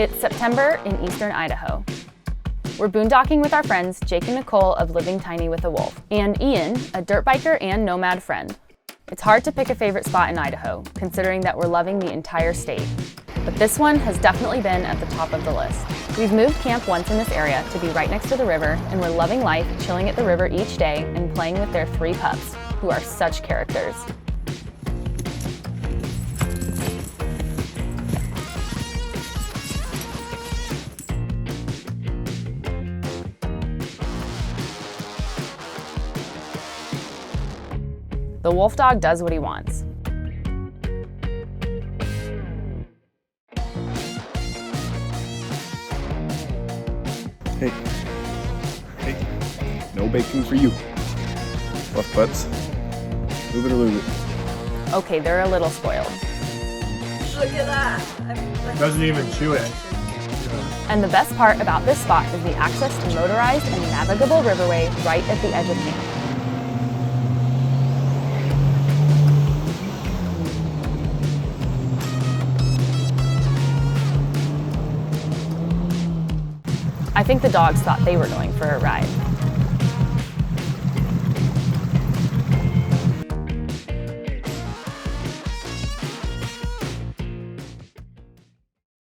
It's September in eastern Idaho. We're boondocking with our friends Jake and Nicole of Living Tiny with a Wolf, and Ian, a dirt biker and nomad friend. It's hard to pick a favorite spot in Idaho, considering that we're loving the entire state. But this one has definitely been at the top of the list. We've moved camp once in this area to be right next to the river, and we're loving life, chilling at the river each day and playing with their 3 pups, who are such characters. The wolf dog does what he wants. Hey, no baking for you. Rough butts. Move it or lose it. Okay, they're a little spoiled. Look at that. Doesn't even chew it. And the best part about this spot is the access to motorized and navigable riverway right at the edge of camp. I think the dogs thought they were going for a ride.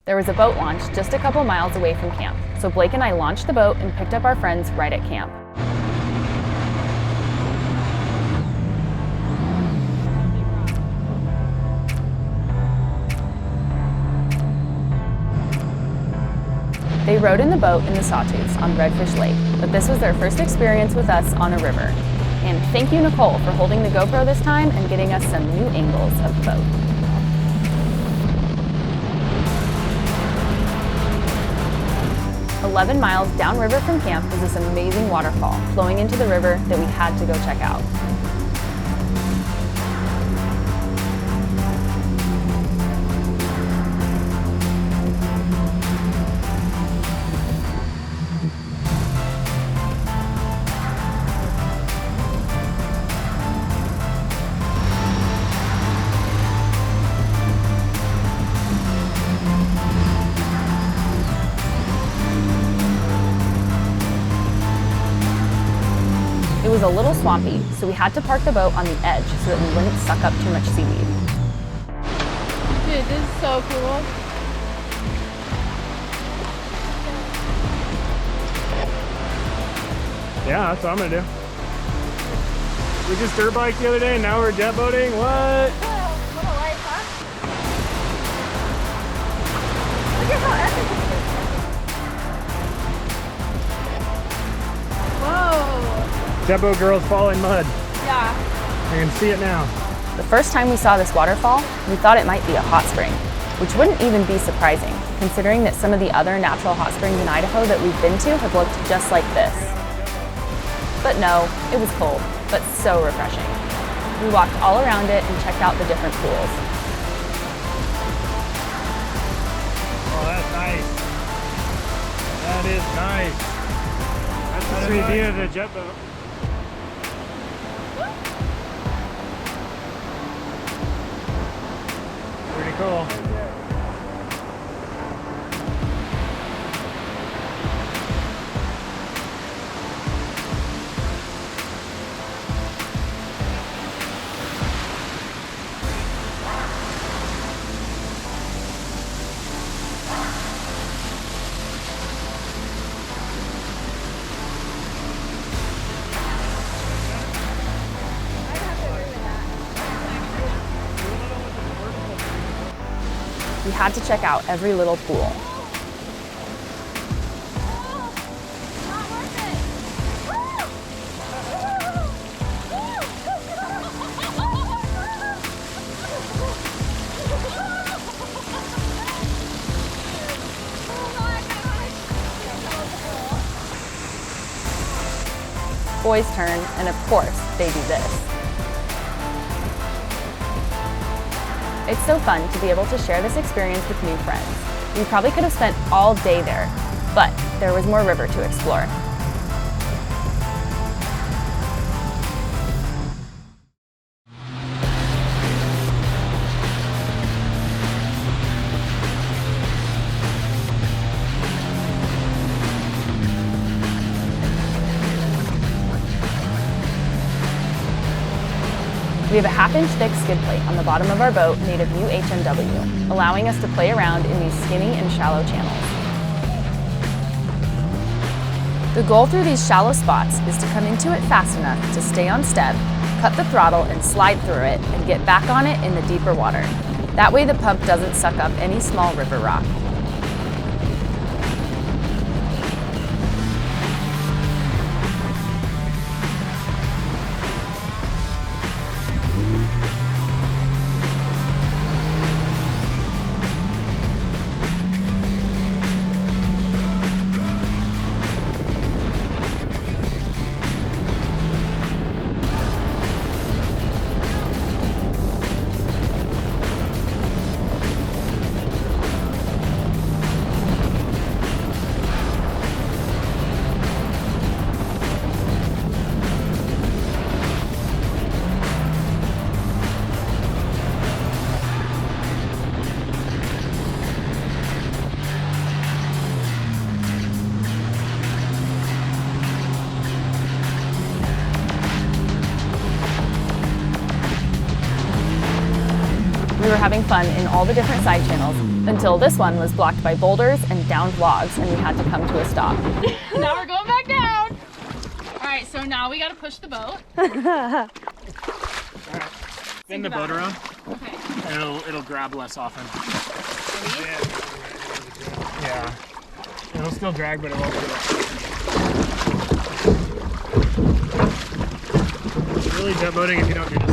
There was a boat launch just a couple miles away from camp, so Blake and I launched the boat and picked up our friends right at camp. They rode in the boat in the Sawtooths on Redfish Lake, but this was their first experience with us on a river. And thank you, Nicole, for holding the GoPro this time and getting us some new angles of the boat. "11 miles downriver from camp is this amazing waterfall flowing into the river that we had to go check out. It was a little swampy, so we had to park the boat on the edge so that we wouldn't suck up too much seaweed. Dude, this is so cool. Yeah, that's what I'm gonna do. We just dirt biked the other day and now we're jet boating. What? What a life, huh? Look at how epic this is. Whoa. Jet boat girls fall in mud. Yeah. I can see it now. The first time we saw this waterfall, we thought it might be a hot spring, which wouldn't even be surprising, considering that some of the other natural hot springs in Idaho that we've been to have looked just like this. But no, it was cold, but so refreshing. We walked all around it and checked out the different pools. Oh, that's nice. That is nice. That's the sweet view of the jet boat. Pretty cool. We had to check out every little pool. Boys' turn, and of course, they do this. It's so fun to be able to share this experience with new friends. We probably could have spent all day there, but there was more river to explore. We have a half-inch thick skid plate on the bottom of our boat made of UHMW, allowing us to play around in these skinny and shallow channels. The goal through these shallow spots is to come into it fast enough to stay on step, cut the throttle and slide through it, and get back on it in the deeper water. That way the pump doesn't suck up any small river rock. We were having fun in all the different side channels until this one was blocked by boulders and downed logs and we had to come to a stop. Now we're going back down. All right, so now we got to push the boat. All right. Spin the boat around. Okay. And it'll grab less often. Yeah. It'll still drag, but it won't do it. It's really jet boating if you don't do this.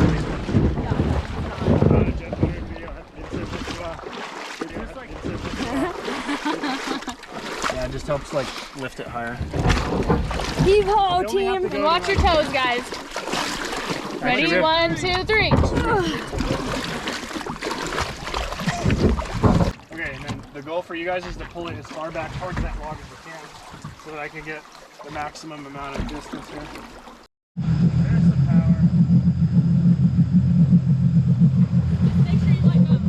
Yeah, it just helps like lift it higher. Heave ho, team. And watch your toes, guys. Ready? 1, 2, 3. Okay, and then the goal for you guys is to pull it as far back towards that log as you can so that I can get the maximum amount of distance here. There's the power. Make sure you let go.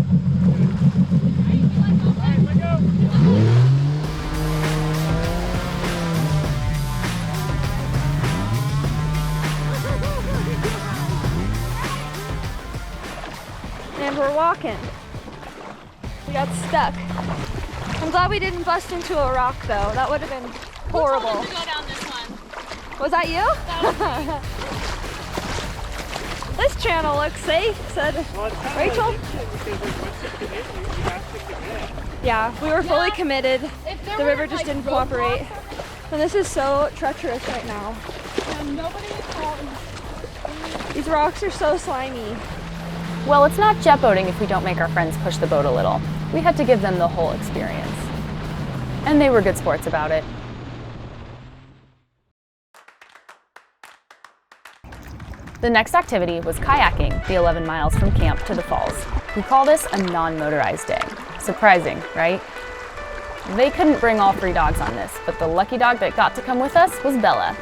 Right, you let go. Alright, let go. And we're walking. We got stuck. I'm glad we didn't bust into a rock though. That would have been horrible. Who told us to go down this one? Was that you? This channel looks safe, said Rachel. Yeah, we were fully committed. The river just didn't cooperate. And this is so treacherous right now. These rocks are so slimy. Well, it's not jet boating if we don't make our friends push the boat a little. We had to give them the whole experience. And they were good sports about it. The next activity was kayaking the 11 miles from camp to the falls. We call this a non-motorized day. Surprising, right? They couldn't bring all 3 dogs on this, but the lucky dog that got to come with us was Bella.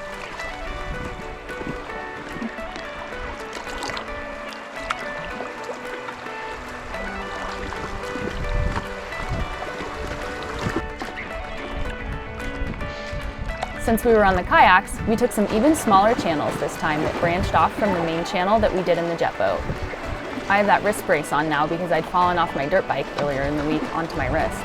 Since we were on the kayaks, we took some even smaller channels this time that branched off from the main channel that we did in the jet boat. I have that wrist brace on now because I'd fallen off my dirt bike earlier in the week onto my wrist.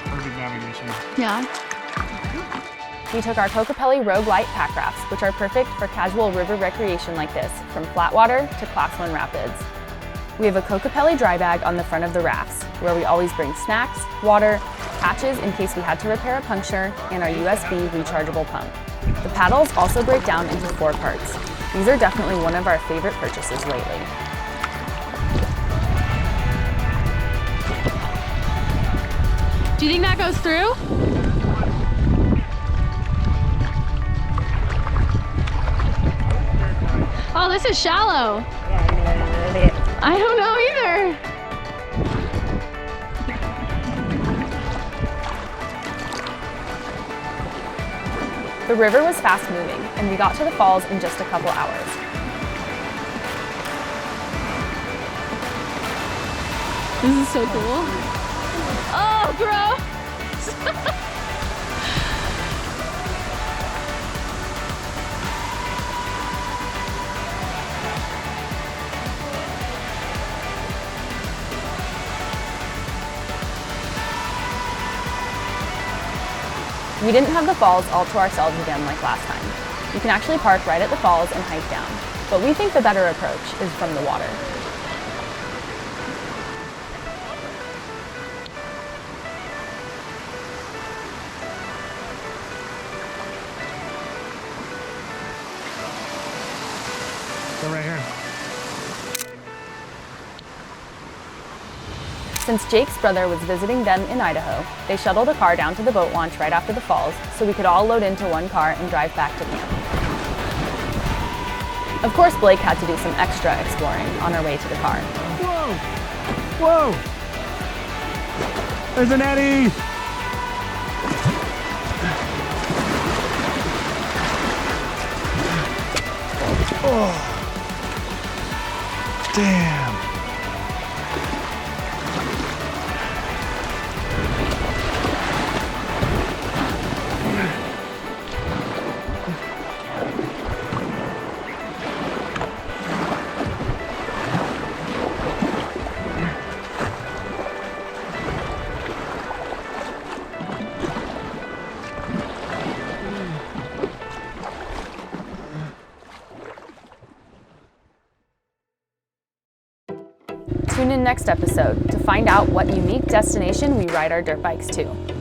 Perfect navigation. Yeah. We took our Kokopelli Rogue Light pack rafts, which are perfect for casual river recreation like this, from flat water to Class 1 rapids. We have a Kokopelli dry bag on the front of the rafts, where we always bring snacks, water, patches in case we had to repair a puncture, and our USB rechargeable pump. The paddles also break down into 4 parts. These are definitely one of our favorite purchases lately. Do you think that goes through? Oh, this is shallow. I don't know either. The river was fast moving, and we got to the falls in just a couple hours. This is so cool. Oh, gross! We didn't have the falls all to ourselves again like last time. You can actually park right at the falls and hike down, but we think the better approach is from the water. Go right here. Since Jake's brother was visiting them in Idaho, they shuttled a car down to the boat launch right after the falls so we could all load into one car and drive back to camp. Of course, Blake had to do some extra exploring on our way to the car. Whoa! Whoa! There's an eddy! Oh! Damn! Tune in next episode to find out what unique destination we ride our dirt bikes to.